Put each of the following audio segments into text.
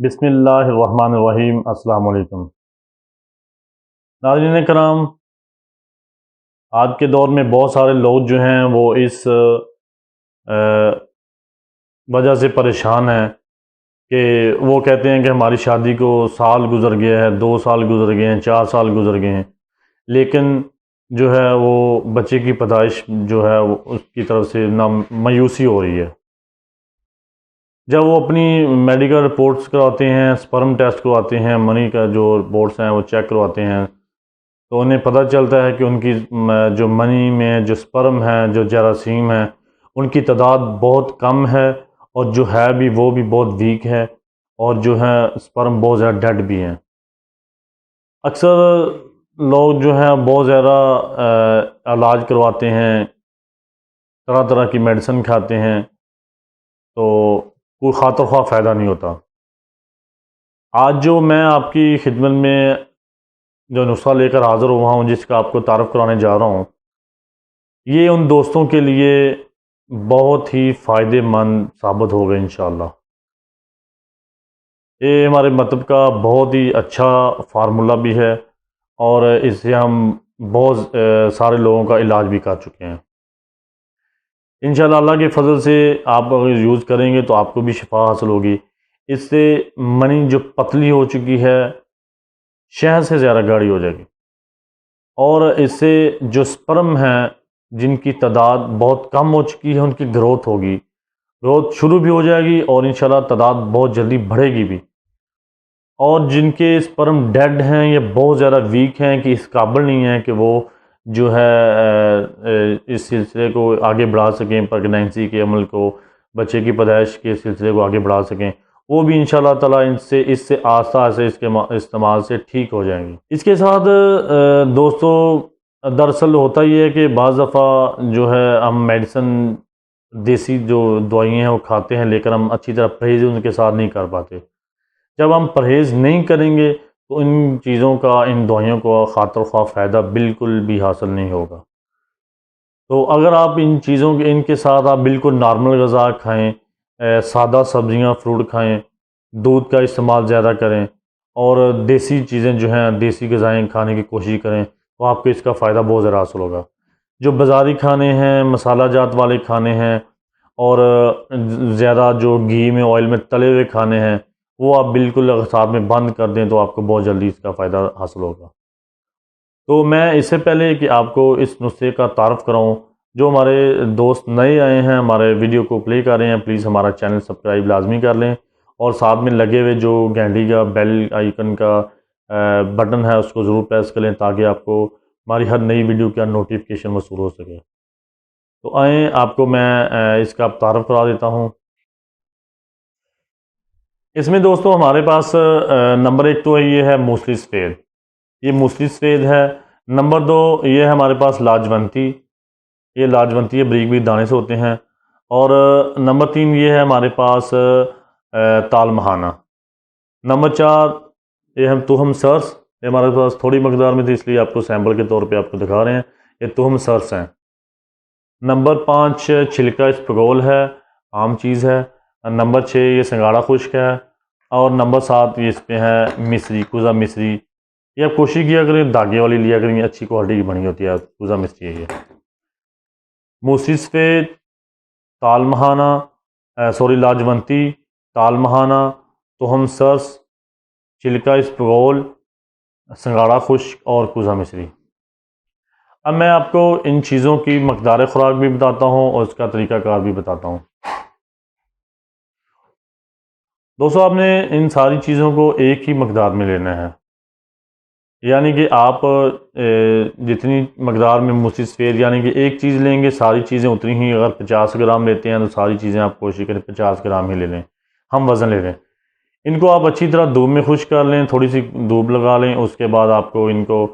बिस्मिल्लाहिर्रहमानिर्रहीम। अस्सलाम वालेकुम। नाज़रीन कराम, आज के दौर में बहुत सारे लोग जो हैं वो इस वजह से परेशान हैं कि वो कहते हैं कि हमारी शादी को साल गुज़र गया है, 2 साल गुज़र गए हैं, 4 साल गुज़र गए हैं, लेकिन जो है वो बच्चे की पैदाइश जो है वो उसकी तरफ से ना मायूसी हो रही है। जब वो अपनी मेडिकल रिपोर्ट्स करवाते हैं, स्पर्म टेस्ट करवाते हैं, मनी का जो रिपोर्ट्स हैं वो चेक करवाते हैं, तो उन्हें पता चलता है कि उनकी जो मनी में जो स्पर्म है, जो जरासीम है, उनकी तादाद बहुत कम है और जो है भी वो भी बहुत वीक है और जो है स्पर्म बहुत ज़्यादा डेड भी हैं। अक्सर लोग जो हैं बहुत ज़्यादा इलाज करवाते हैं, तरह तरह की मेडिसिन खाते हैं, तो कोई खातर ख्वाह फ़ायदा नहीं होता। आज जो मैं आपकी खिदमत में जो नुस्खा लेकर हाज़िर हुआ हूँ, जिसका आपको तारफ़ कराने जा रहा हूँ, ये उन दोस्तों के लिए बहुत ही फ़ायदेमंद साबित होगा इंशाअल्लाह। ये हमारे मतलब का बहुत ही अच्छा फार्मूला भी है और इससे हम बहुत सारे लोगों का इलाज भी कर चुके हैं। इंशाअल्लाह अल्लाह के फ़ज़ल से आप अगर यूज़ करेंगे तो आपको भी शिफा हासिल होगी। इससे मनी जो पतली हो चुकी है, शहद से ज़्यादा गाढ़ी हो जाएगी और इससे जो स्पर्म हैं जिनकी तादाद बहुत कम हो चुकी है, उनकी ग्रोथ होगी, ग्रोथ शुरू भी हो जाएगी और इंशाल्लाह तादाद बहुत जल्दी बढ़ेगी भी। और जिनके स्पर्म डेड हैं या बहुत ज़्यादा वीक हैं कि इस काबिल नहीं है कि वो जो है इस सिलसिले को आगे बढ़ा सकें, प्रेगनेंसी के अमल को, बच्चे की पैदाइश के सिलसिले को आगे बढ़ा सकें, वो भी इंशाल्लाह ताला इससे आस्ता आस्ता इसके इस्तेमाल से ठीक हो जाएंगी। इसके साथ दोस्तों दरअसल होता ही है कि बाज़ दफ़ा जो है हम मेडिसिन देसी जो दवाइयाँ हैं वो खाते हैं, लेकर हम अच्छी तरह परहेज़ उनके साथ नहीं कर पाते। जब हम परहेज़ नहीं करेंगे तो इन चीज़ों का, इन दवाइयों का खातिर ख्वाह फ़ायदा बिल्कुल भी हासिल नहीं होगा। तो अगर आप इन चीज़ों के इनके साथ आप बिल्कुल नॉर्मल ग़िज़ा खाएँ, सादा सब्ज़ियाँ फ्रूट खाएँ, दूध का इस्तेमाल ज़्यादा करें और देसी चीज़ें जो हैं, देसी ग़िज़ाएँ खाने की कोशिश करें, तो आपको इसका फ़ायदा बहुत ज़्यादा हासिल होगा। जो बाज़ारी खाने हैं, मसाला जात वाले खाने हैं और ज़्यादा जो घी में, ऑयल में तले हुए खाने हैं, वो आप बिल्कुल अगर साथ में बंद कर दें तो आपको बहुत जल्दी इसका फ़ायदा हासिल होगा। तो मैं इससे पहले कि आपको इस नुस्खे का तारफ़ कराऊँ, जो हमारे दोस्त नए आए हैं, हमारे वीडियो को प्ले कर रहे हैं, प्लीज़ हमारा चैनल सब्सक्राइब लाज़मी कर लें और साथ में लगे हुए जो घंटी का बेल आइकन का बटन है उसको ज़रूर प्रेस कर लें, ताकि आपको हमारी हर नई वीडियो का नोटिफिकेशन वसूल हो सके। तो आएँ आपको मैं इसका तारफ़ करा देता हूँ। इसमें दोस्तों हमारे पास नंबर 1 तो ये है मूसली सफ़ेद, ये मूसली सफ़ेद है। नंबर 2 ये है हमारे पास लाजवंती, ये लाजवंती है, बारीक बारीक दाने से होते हैं। और नंबर 3 ये है हमारे पास ताल महाना। नंबर 4 ये हम तुहम सर्स, ये हमारे पास थोड़ी मकदार में थी इसलिए आपको सैम्पल के तौर पे आपको दिखा रहे हैं, ये तुहम सर्स हैं। नंबर 5 छिलका इसबगोल है, आम चीज़ है। नंबर 6 ये सिंगाड़ा खुश्क है और नंबर 7 ये इस पे है मिस्री, कुज़ा मिस्री। ये आप कोशिश किया करें धागे वाली लिया करें, अच्छी क्वालिटी की बनी होती है, कुज़ा मिस्री है ये। मूसली सफ़ेद, ताल महाना, सॉरी लाजवंती, ताल महाना, तुहम सर्स, छिलका इसबगोल, सिंगाड़ा खुश्क और कुज़ा मिस्री। अब मैं आपको इन चीज़ों की मकदार खुराक भी बताता हूँ और इसका तरीक़ाकार भी बताता हूँ। दोस्तों आपने इन सारी चीज़ों को एक ही मकदार में लेना है, यानी कि आप जितनी मकदार में मूसली सफ़ेद यानी कि एक चीज़ लेंगे, सारी चीज़ें उतनी ही। अगर 50 ग्राम लेते हैं तो सारी चीज़ें आप कोशिश करें 50 ग्राम ही ले लें, हम वज़न ले लें। इनको आप अच्छी तरह धूप में खुश्क कर लें, थोड़ी सी धूप लगा लें। उसके बाद आपको इनको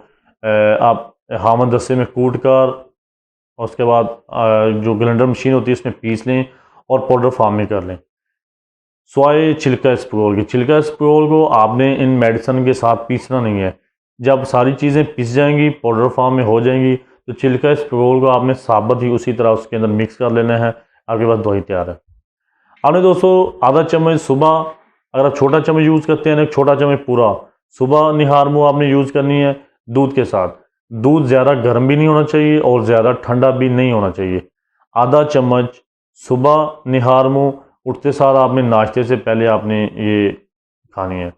आप हामद दस्ते में कूट कर, उसके बाद जो ग्राइंडर मशीन होती है उसमें पीस लें और पाउडर फार्म में कर लें। स्वाए छिलका इसबगोल की, छिलका इसबगोल को आपने इन मेडिसिन के साथ पीसना नहीं है। जब सारी चीज़ें पिस जाएंगी, पाउडर फॉर्म में हो जाएंगी, तो छिलका इसबगोल को आपने साबुत ही उसी तरह उसके अंदर मिक्स कर लेना है, आपके पास दवाई तैयार है। आपने दोस्तों आधा चम्मच सुबह, अगर आप छोटा चम्मच यूज़ करते हैं ना, एक छोटा चम्मच पूरा सुबह निहार मुँह आपने यूज़ करनी है दूध के साथ। दूध ज़्यादा गर्म भी नहीं होना चाहिए और ज़्यादा ठंडा भी नहीं होना चाहिए। आधा चम्मच सुबह निहार मुँह उठते साथ आपने नाश्ते से पहले आपने ये खानी है,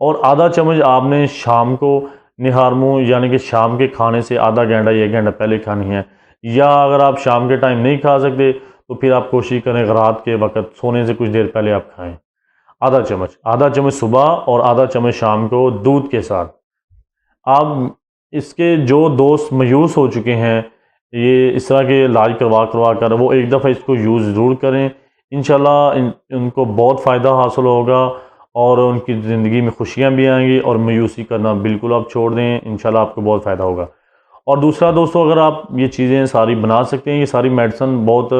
और आधा चम्मच आपने शाम को निहार मुँह यानी कि शाम के खाने से आधा घंटा 1 घंटा पहले खानी है। या अगर आप शाम के टाइम नहीं खा सकते तो फिर आप कोशिश करें रात के वक्त सोने से कुछ देर पहले आप खाएं। आधा चम्मच सुबह और आधा चम्मच शाम को दूध के साथ। आप इसके जो दोस्त मायूस हो चुके हैं ये इस तरह के इलाज करवा करवा कर, वो एक दफ़ा इसको यूज़ ज़रूर करें। इंशाल्लाह उनको बहुत फ़ायदा हासिल होगा और उनकी ज़िंदगी में खुशियाँ भी आएंगी और मायूसी करना बिल्कुल आप छोड़ दें। इंशाल्लाह आपको बहुत फ़ायदा होगा। और दूसरा दोस्तों, अगर आप ये चीज़ें सारी बना सकते हैं, ये सारी मेडिसिन बहुत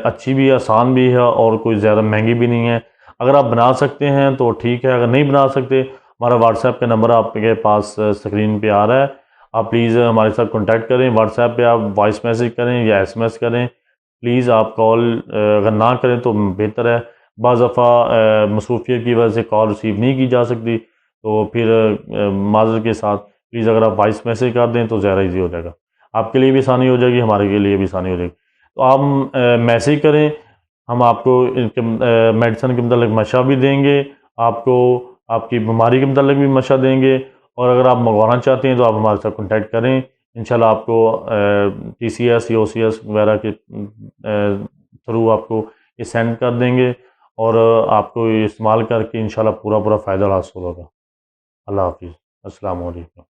अच्छी भी है, आसान भी है और कोई ज़्यादा महंगी भी नहीं है। अगर आप बना सकते हैं तो ठीक है, अगर नहीं बना सकते हमारा व्हाट्सएप का नंबर आपके पास स्क्रीन पे आ रहा है, आप प्लीज़ हमारे साथ कांटेक्ट करें। व्हाट्सएप पे आप वॉइस मैसेज करें या एसएमएस करें। प्लीज़ आप कॉल अगर ना करें तो बेहतर है। बाज़ दफ़ा मसरूफ़ियत की वजह से कॉल रिसीव नहीं की जा सकती, तो फिर माज़रत के साथ प्लीज़ अगर आप वॉइस मैसेज कर दें तो ज़्यादा ईजी हो जाएगा। आपके लिए भी आसानी हो जाएगी, हमारे के लिए भी आसानी हो जाएगी। तो आप मैसेज करें, हम आपको इनके मेडिसिन के मतलब मशा भी देंगे, आपको आपकी बीमारी के मतलब भी मशा देंगे। और अगर आप मंगवाना चाहते हैं तो आप हमारे साथ कॉन्टैक्ट करें। इंशाल्लाह आपको TCS या OCS वगैरह के थ्रू आपको ये सेंड कर देंगे और आपको ये इस्तेमाल करके इंशाल्लाह पूरा फ़ायदा हासिल होगा। अल्लाह हाफ़िज़। अस्सलाम वालेकुम।